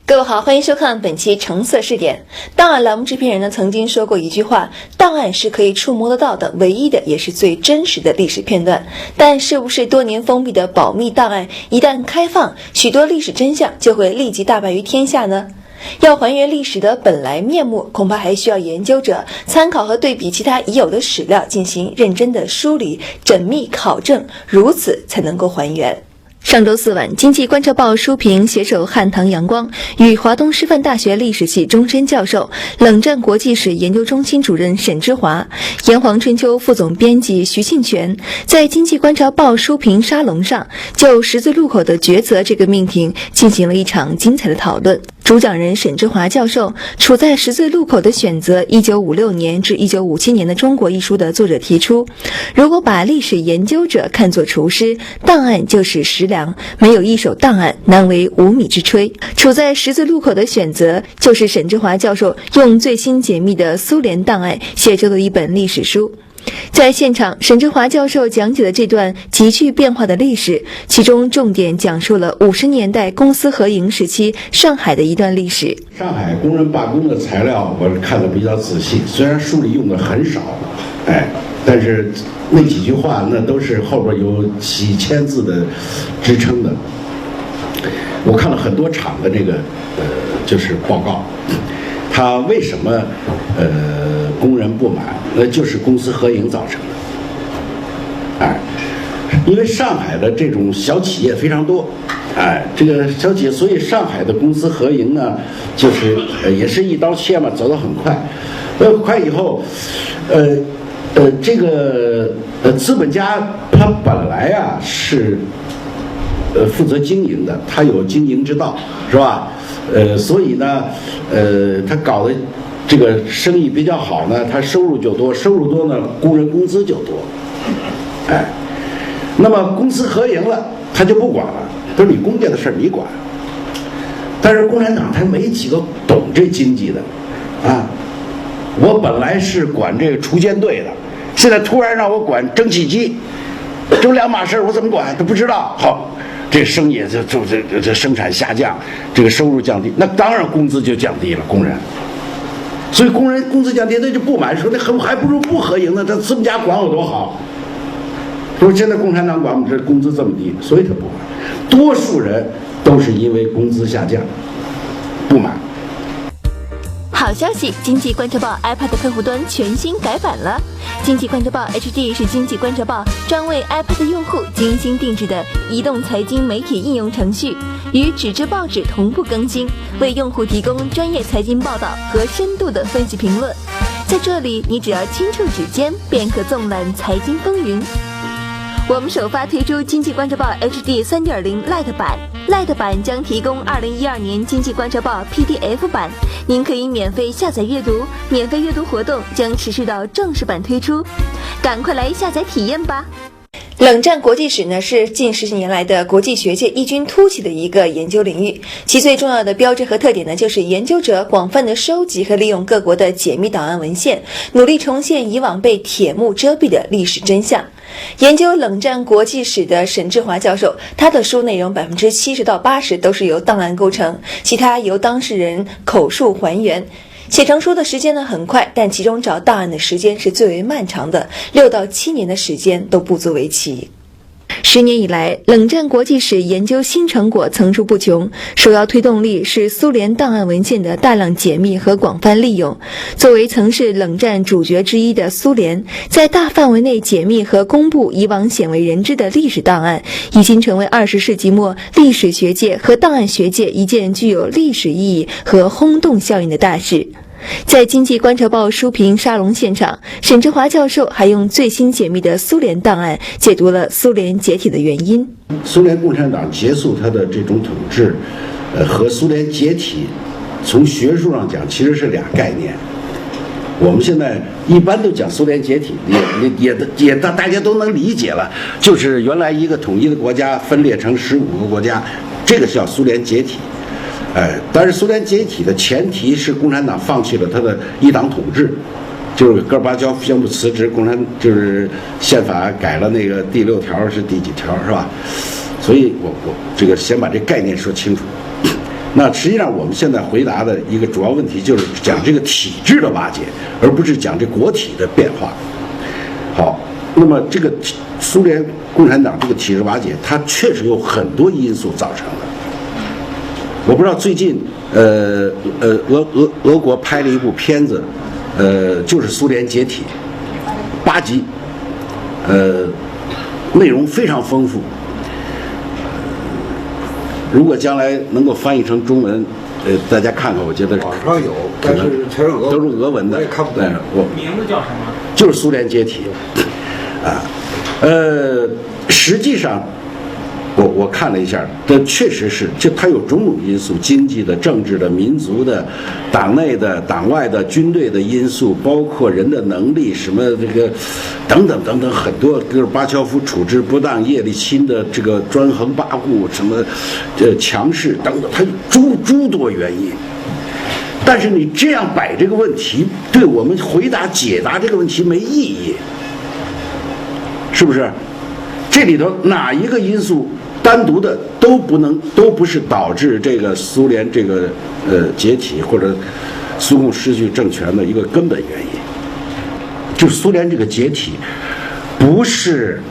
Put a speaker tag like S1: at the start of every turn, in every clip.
S1: 各位好，欢迎收看本期橙色视点。档案栏目制片人呢曾经说过一句话，档案是可以触摸得到的唯一的也是最真实的历史片段，但是不是多年封闭的保密档案一旦开放，许多历史真相就会立即大白于天下呢？要还原历史的本来面目，恐怕还需要研究者参考和对比其他已有的史料，进行认真的梳理、缜密考证，如此才能够还原。上周四晚，经济观察报书评携手汉唐阳光与华东师范大学历史系终身教授、冷战国际史研究中心主任沈之华、炎黄春秋副总编辑徐庆全在经济观察报书评沙龙上就十字路口的抉择这个命题进行了一场精彩的讨论。主讲人沈之华教授处在十字路口的选择1956年至1957年的中国一书的作者提出，如果把历史研究者看作厨师，档案就是食粮，没有一手档案，难为无米之炊。处在十字路口的选择就是沈之华教授用最新解密的苏联档案写就的一本历史书。在现场，沈之华教授讲解了这段急剧变化的历史，其中重点讲述了50年代公私合营时期上海的一段历史。
S2: 上海工人罢工的材料我看得比较仔细，虽然书里用的很少，但是那几句话那都是后边有几千字的支撑的。我看了很多场的这个就是报告，他为什么工人不满？那就是公私合营造成的。因为上海的这种小企业非常多，这个小企业，所以上海的公私合营呢，就是也是一刀切嘛，走得很快。快以后，这个资本家他本来啊是负责经营的，他有经营之道，是吧？所以呢，他搞的这个生意比较好呢，他收入就多，收入多呢，工人工资就多，那么公私合营了，他就不管了，都是你公家的事你管。但是共产党他没几个懂这经济的，我本来是管这个锄奸队的，现在突然让我管蒸汽机，这两码事我怎么管？他不知道。好，这生意这生产下降，这个收入降低，那当然工资就降低了，工人。所以工人工资降低，他就不满，说那还不如不合营呢，这资本家管我多好。说现在共产党管我们这工资这么低，所以他不满。多数人都是因为工资下降不满。
S1: 好消息，经济观察报 iPad 客户端全新改版了。经济观察报 HD 是经济观察报专为 iPad 用户精心定制的移动财经媒体应用程序，与纸质报纸同步更新，为用户提供专业财经报道和深度的分析评论。在这里，你只要轻触指尖，便可纵览财经风云。我们首发推出经济观察报 HD 3.0 Lite 版，Lite 版将提供2012年经济观察报 PDF 版，您可以免费下载阅读，免费阅读活动将持续到正式版推出，赶快来下载体验吧。冷战国际史呢，是近10几年来的国际学界异军突起的一个研究领域，其最重要的标志和特点呢，就是研究者广泛的收集和利用各国的解密档案文献，努力重现以往被铁幕遮蔽的历史真相。研究冷战国际史的沈之华教授，他的书内容70%到80%都是由档案构成，其他由当事人口述还原。写成书的时间呢很快，但其中找档案的时间是最为漫长的，6到7年的时间都不足为奇。10年以来，冷战国际史研究新成果层出不穷，首要推动力是苏联档案文献的大量解密和广泛利用。作为曾是冷战主角之一的苏联，在大范围内解密和公布以往鲜为人知的历史档案，已经成为20世纪末历史学界和档案学界一件具有历史意义和轰动效应的大事。在经济观察报书评沙龙现场，沈之华教授还用最新解密的苏联档案解读了苏联解体的原因。
S2: 苏联共产党结束它的这种统治，和苏联解体，从学术上讲其实是俩概念。我们现在一般都讲苏联解体，也大家都能理解了，就是原来一个统一的国家分裂成15个国家，这个叫苏联解体。但是苏联解体的前提是共产党放弃了他的一党统治，就是戈尔巴乔夫宣布辞职，共产就是宪法改了，那个第6条是第几条是吧？所以我这个先把这概念说清楚。那实际上我们现在回答的一个主要问题就是讲这个体制的瓦解，而不是讲这国体的变化。好，那么这个苏联共产党这个体制瓦解，它确实有很多因素造成的。我不知道最近俄国拍了一部片子，就是苏联解体，8集，内容非常丰富。如果将来能够翻译成中文，大家看看，我觉得
S3: 网上有，但是全是
S2: 都是俄文的，
S3: 我也看不懂。
S4: 名字叫什么？
S2: 就是苏联解体，啊，实际上，我看了一下，这确实是，就它有种种因素，经济的、政治的、民族的、党内的、党外的、军队的因素，包括人的能力，什么这个等等等等，很多，戈尔巴乔夫处置不当，叶利钦的这个专横跋扈，什么强势等等，它有诸多原因。但是你这样摆这个问题，对我们解答这个问题没意义，是不是？这里头哪一个因素单独的都不是导致这个苏联这个解体或者苏共失去政权的一个根本原因。就苏联这个解体，不是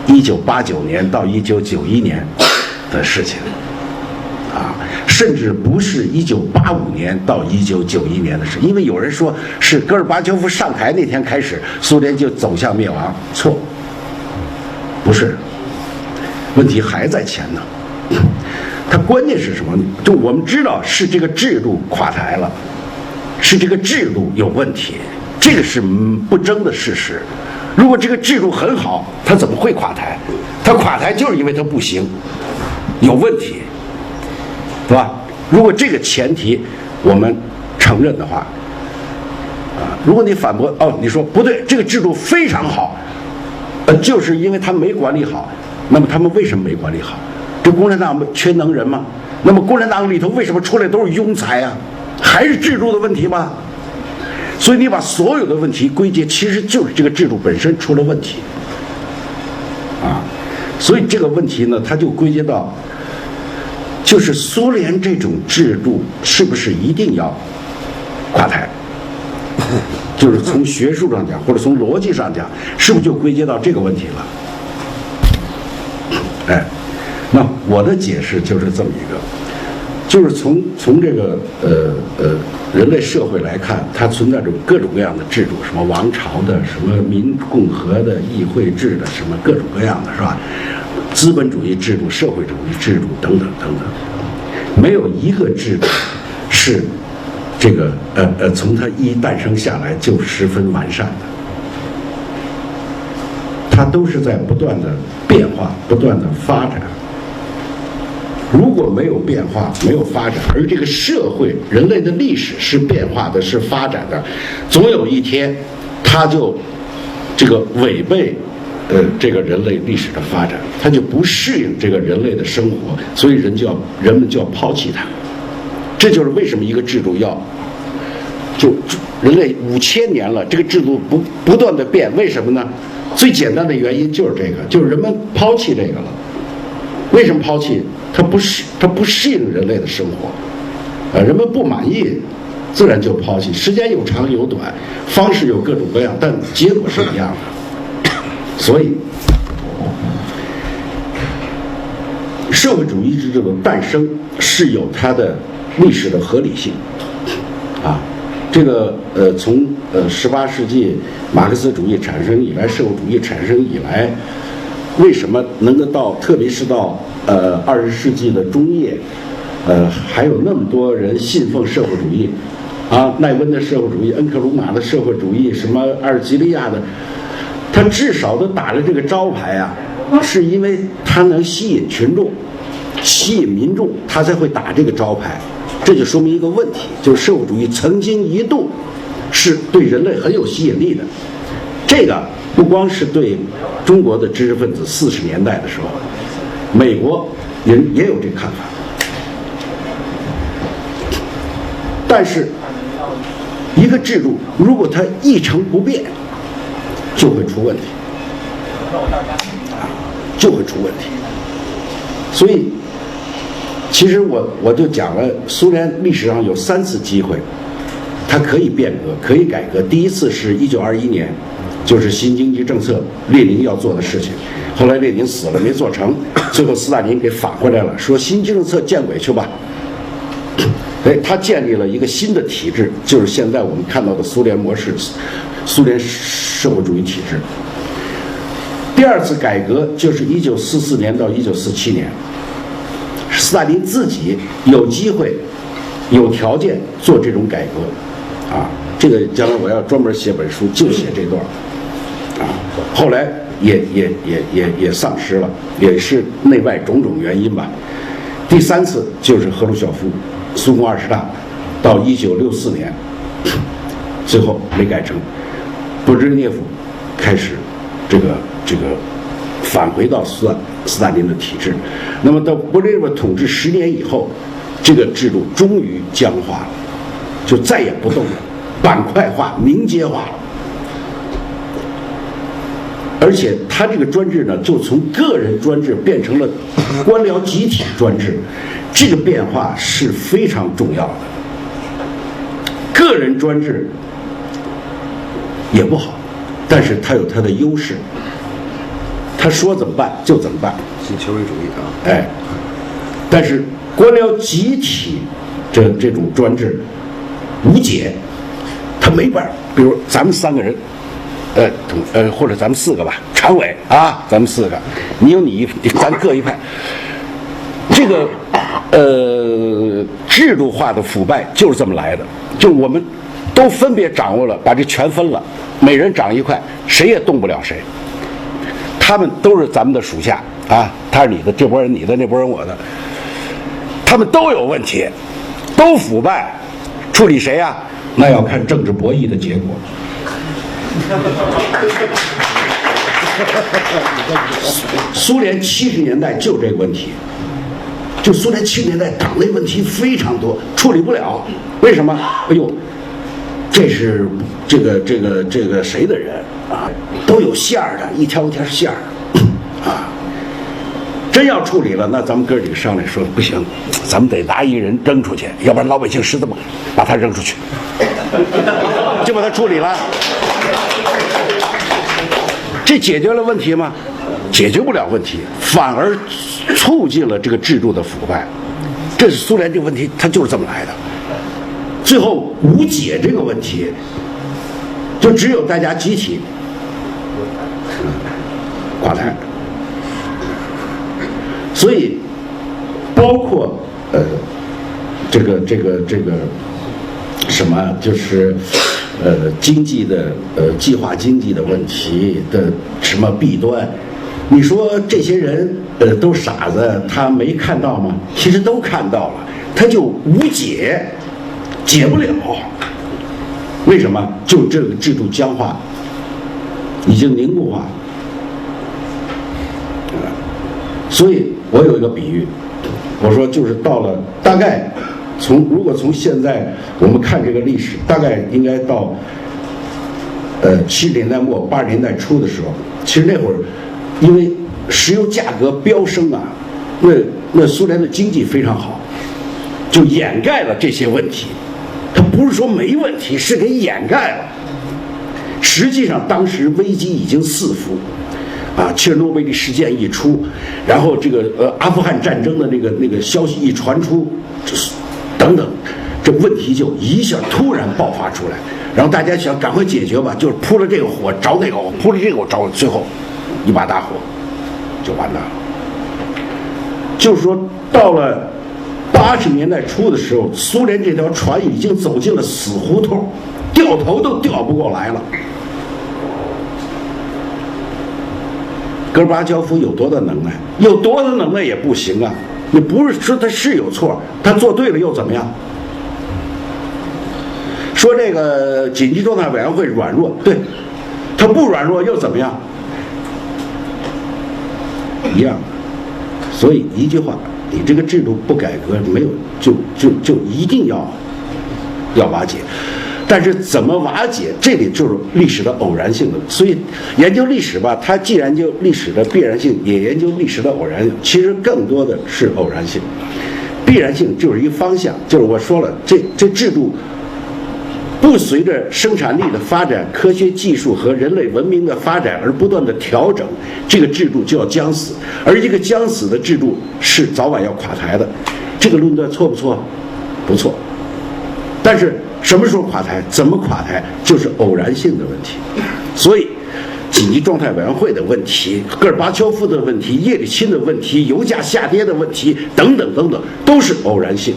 S2: 1989年到1991年的事情，啊，甚至不是1985年到1991年的事，因为有人说是戈尔巴乔夫上台那天开始，苏联就走向灭亡，错。不是，问题还在前呢。它关键是什么？就我们知道是这个制度垮台了，是这个制度有问题，这个是不争的事实。如果这个制度很好，它怎么会垮台？它垮台就是因为它不行，有问题，对吧？如果这个前提我们承认的话，啊，如果你反驳，你说不对，这个制度非常好。就是因为他们没管理好，那么他们为什么没管理好？这共产党缺能人吗？那么共产党里头为什么出来都是庸才啊？还是制度的问题吗？所以你把所有的问题归结，其实就是这个制度本身出了问题，啊，所以这个问题呢，它就归结到，就是苏联这种制度是不是一定要垮台？就是从学术上讲，或者从逻辑上讲，是不是就归结到这个问题了？哎，那我的解释就是这么一个，就是从这个人类社会来看，它存在着各种各样的制度，什么王朝的，什么民共和的，议会制的，什么各种各样的，是吧？资本主义制度、社会主义制度等等等等，没有一个制度是这个从它一诞生下来就十分完善的，它都是在不断的变化、不断的发展。如果没有变化、没有发展，而这个社会、人类的历史是变化的、是发展的，总有一天，它就这个违背这个人类历史的发展，它就不适应这个人类的生活，所以人们就要抛弃它。这就是为什么一个制度就人类5000年了，这个制度不断的变，为什么呢？最简单的原因就是这个，就是人们抛弃这个了。为什么抛弃？它不适应人类的生活，人们不满意，自然就抛弃。时间有长有短，方式有各种各样，但结果是一样的。所以，社会主义制度的诞生是有它的历史的合理性，啊，这个从18世纪马克思主义产生以来，社会主义产生以来，为什么能够到，特别是到20世纪的中叶，还有那么多人信奉社会主义，啊，奈温的社会主义，恩克鲁马的社会主义，什么阿尔及利亚的，他至少都打了这个招牌啊，是因为他能吸引群众，吸引民众，他才会打这个招牌。这就说明一个问题，就是社会主义曾经一度是对人类很有吸引力的。这个不光是对中国的知识分子，40年代的时候，美国人也有这个看法。但是一个制度如果它一成不变，就会出问题，就会出问题。所以其实我就讲了，苏联历史上有3次机会，它可以变革，可以改革。第一次是1921年，就是新经济政策，列宁要做的事情。后来列宁死了没做成，最后斯大林给返回来了，说新政策见鬼去吧。他建立了一个新的体制，就是现在我们看到的苏联模式，苏联社会主义体制。第2次改革就是1944年到1947年，斯大林自己有机会、有条件做这种改革，啊，这个将来我要专门写本书，就写这段，啊，后来也丧失了，也是内外种种原因吧。第3次就是赫鲁晓夫，苏共20大，到1964年，最后没改成，布什涅夫开始这个返回到斯大林的体制。那么到布什涅夫统治10年以后，这个制度终于僵化了，就再也不动了，板块化、凝结化了。而且他这个专制呢，就从个人专制变成了官僚集体专制，这个变化是非常重要的。个人专制也不好，但是它有它的优势，他说怎么办就怎么办，
S3: 新权威主义啊，
S2: 哎，但是官僚集体这种专制无解，他没办法。比如咱们3个人。或者咱们4个吧，常委啊，咱们4个，你有你咱各一派。这个制度化的腐败就是这么来的，就我们都分别掌握了，把这权分了，每人掌一块，谁也动不了谁。他们都是咱们的属下啊，他是你的，这波人你的，那波人我的，他们都有问题，都腐败，处理谁呀？那要看政治博弈的结果。苏联70年代就这个问题，就苏联70年代党内问题非常多，处理不了。为什么？哎呦，这是这个谁的人啊？都有馅儿的，一条一条馅儿啊。真要处理了，那咱们哥几个商量说不行，咱们得拿一人扔出去，要不然老百姓实在不把他扔出去，就把他处理了。这解决了问题吗？解决不了问题，反而促进了这个制度的腐败。这是苏联这个问题，它就是这么来的。最后无解这个问题，就只有大家集体垮台。所以，包括这个什么，就是经济的计划经济的问题的什么弊端，你说这些人都傻子，他没看到吗？其实都看到了，他就无解，解不了。为什么？就这个制度僵化，已经凝固化。所以我有一个比喻，我说就是到了大概如果从现在我们看这个历史，大概应该到70年代末80年代初的时候，其实那会儿因为石油价格飙升啊，那苏联的经济非常好，就掩盖了这些问题。它不是说没问题，是给掩盖了。实际上当时危机已经四伏。啊，切尔诺贝利事件一出，然后这个阿富汗战争的那个消息一传出，等等，这问题就一下突然爆发出来，然后大家想赶快解决吧，就是扑了这个火着那个火，扑了这个火着，最后一把大火就完蛋了。就是说，到了80年代初的时候，苏联这条船已经走进了死胡同，掉头都掉不过来了。戈尔巴乔夫有多大能耐？有多大能耐也不行啊！你不是说他是有错，他做对了又怎么样？说这个紧急状态委员会软弱，对，他不软弱又怎么样？一样。所以一句话，你这个制度不改革，没有就一定要瓦解。但是怎么瓦解，这里就是历史的偶然性的。所以研究历史吧，它既研究历史的必然性，也研究历史的偶然性。其实更多的是偶然性。必然性就是一个方向，就是我说了，这制度不随着生产力的发展、科学技术和人类文明的发展而不断的调整，这个制度就要将死，而这个将死的制度是早晚要垮台的。这个论断错不错？不错。但是什么时候垮台，怎么垮台，就是偶然性的问题。所以紧急状态委员会的问题、戈尔巴乔夫的问题、叶利钦的问题、油价下跌的问题等等等等，都是偶然性。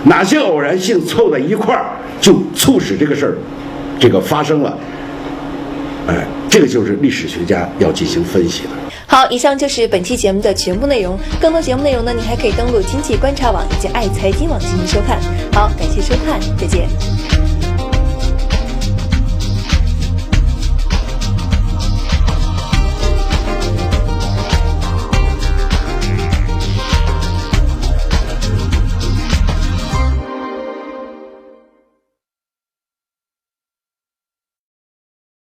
S2: 哪些偶然性凑在一块儿，就促使这个事儿发生了。这个就是历史学家要进行分析的。
S1: 好，以上就是本期节目的全部内容。更多节目内容呢，你还可以登录经济观察网以及爱财经网进行收看。好，感谢收看，再见。